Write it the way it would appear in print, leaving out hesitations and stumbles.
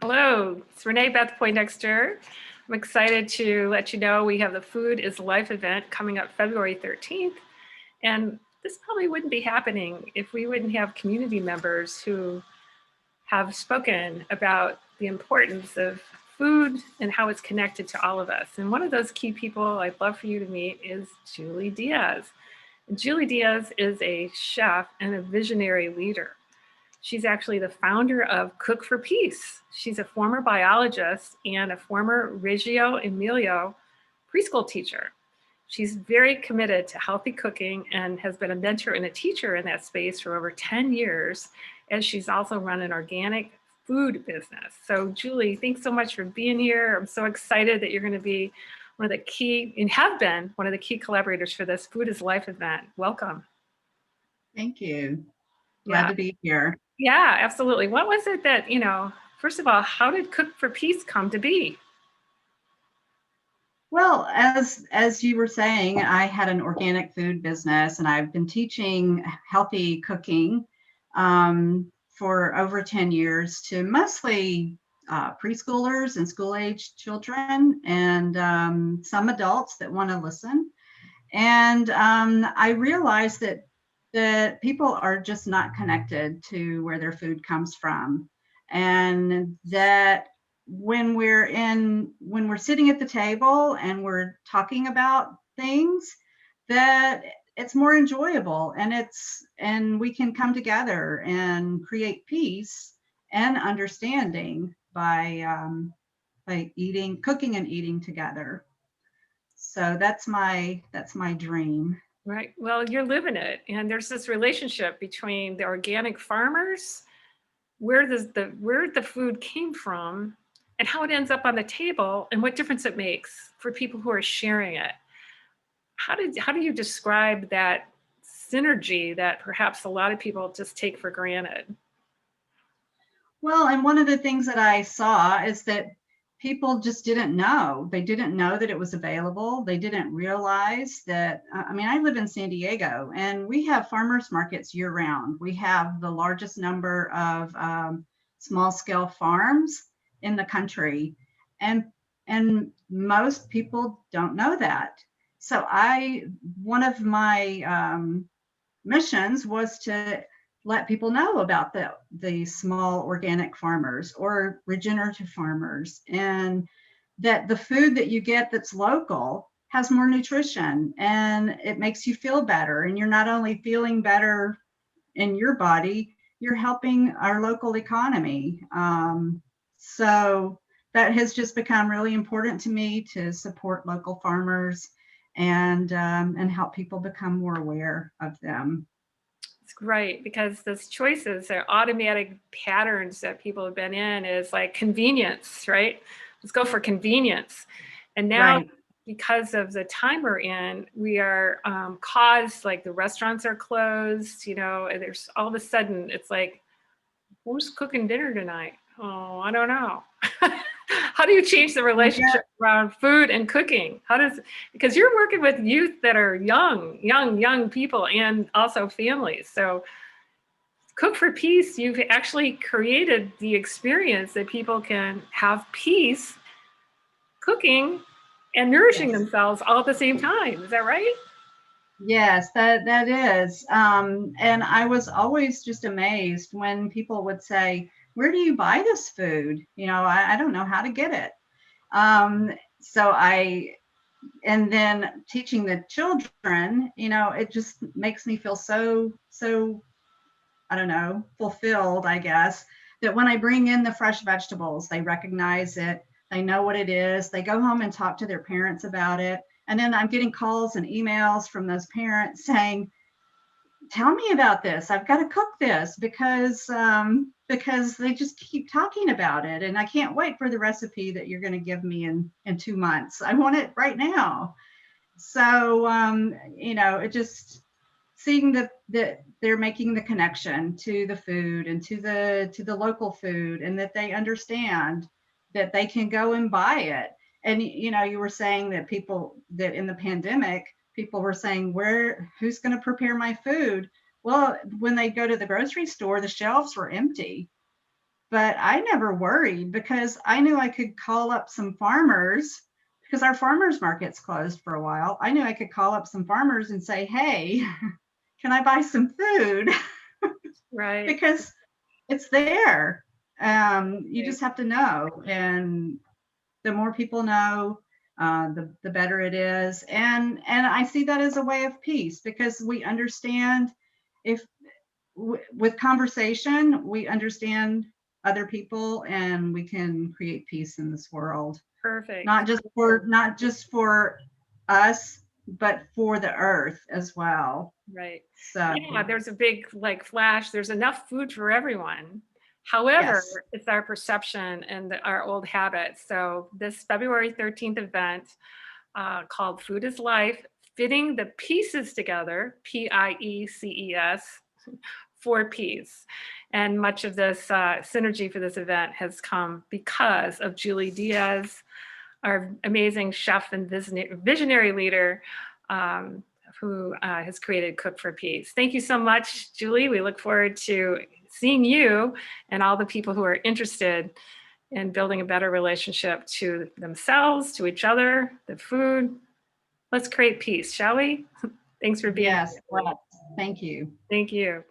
Hello, it's Renee Beth Poindexter. I'm excited to let you know we have the Food is Life event coming up February 13th. And this probably wouldn't be happening if we wouldn't have community members who have spoken about the importance of food and how it's connected to all of us. And one of those key people I'd love for you to meet is Julie Diaz. And Julie Diaz is a chef and a visionary leader. She's actually the founder of Cook for Peace. She's a former biologist and a former Reggio Emilio preschool teacher. She's very committed to healthy cooking and has been a mentor and a teacher in that space for over 10 years, as she's also run an organic food business. So, Julie, thanks so much for being here. I'm so excited that you're going to be one of the key, and have been one of the key collaborators for this Food is Life event. Welcome. Thank you. Glad Yeah. to be here. Yeah, absolutely. What was it that, first of all, how did Cook for Peace come to be? Well, as you were saying, I had an organic food business, and I've been teaching healthy cooking for over 10 years to mostly preschoolers and school-age children, and some adults that want to listen. And I realized that people are just not connected to where their food comes from, and that when we're sitting at the table and we're talking about things, that it's more enjoyable, and we can come together and create peace and understanding by eating, cooking and eating together. So that's my dream. Right. Well, you're living it. And there's this relationship between the organic farmers, where the food came from, and how it ends up on the table and what difference it makes for people who are sharing it. How do you describe that synergy that perhaps a lot of people just take for granted? Well, and one of the things that I saw is that people just didn't know. They didn't know that it was available. They didn't realize that. I mean, I live in San Diego, and we have farmers markets year round. We have the largest number of small scale farms in the country, and and most people don't know that. So one of my missions was to let people know about the small organic farmers or regenerative farmers, and that the food that you get that's local has more nutrition and it makes you feel better, and you're not only feeling better in your body, you're helping our local economy. So that has just become really important to me, to support local farmers and help people become more aware of them. It's great because those choices are automatic patterns that people have been in is like convenience, right? Let's go for convenience. And now, Right. because of the time we're in, we are caused, like the restaurants are closed, and there's all of a sudden it's like, who's cooking dinner tonight? Oh, I don't know. How do you change the Yeah. relationship around food and cooking? Because you're working with youth that are young people and also families. So, Cook for Peace, you've actually created the experience that people can have peace cooking and nourishing Yes. themselves all at the same time. Is that right? Yes, that is. And I was always just amazed when people would say, "Where do you buy this food? I don't know how to get it." So and then teaching the children, it just makes me feel so, I don't know, fulfilled, I guess, that when I bring in the fresh vegetables, they recognize it, they know what it is, they go home and talk to their parents about it. And then I'm getting calls and emails from those parents saying, "Tell me about this. I've got to cook this because they just keep talking about it, and I can't wait for the recipe that you're going to give me in 2 months. I want it right now." So it just seeing that they're making the connection to the food and to the local food, and that they understand that they can go and buy it. And you were saying that that in the pandemic, people were saying, who's going to prepare my food? Well, when they go to the grocery store, the shelves were empty. but I never worried because I knew I could call up some farmers because our farmers market's closed for a while. I knew I could call up some farmers and say, hey, can I buy some food? Right. Because it's there. You Right. just have to know. And the more people know, the better it is. And I see that as a way of peace because we understand if with conversation, we understand other people and we can create peace in this world. Perfect. Not just for us, but for the earth as well. Right. So Yeah, there's a big like flash. There's enough food for everyone. However, yes, it's our perception and our old habits. So this February 13th event called Food is Life, fitting the pieces together, PIECES, for peace. And much of this synergy for this event has come because of Julie Diaz, our amazing chef and visionary leader, um, who has created Cook for Peace. Thank you so much, Julie. We look forward to seeing you and all the people who are interested in building a better relationship to themselves, to each other, the food. Let's create peace, shall we? Thanks for being yes, here, Julie. let's. Thank you. Thank you.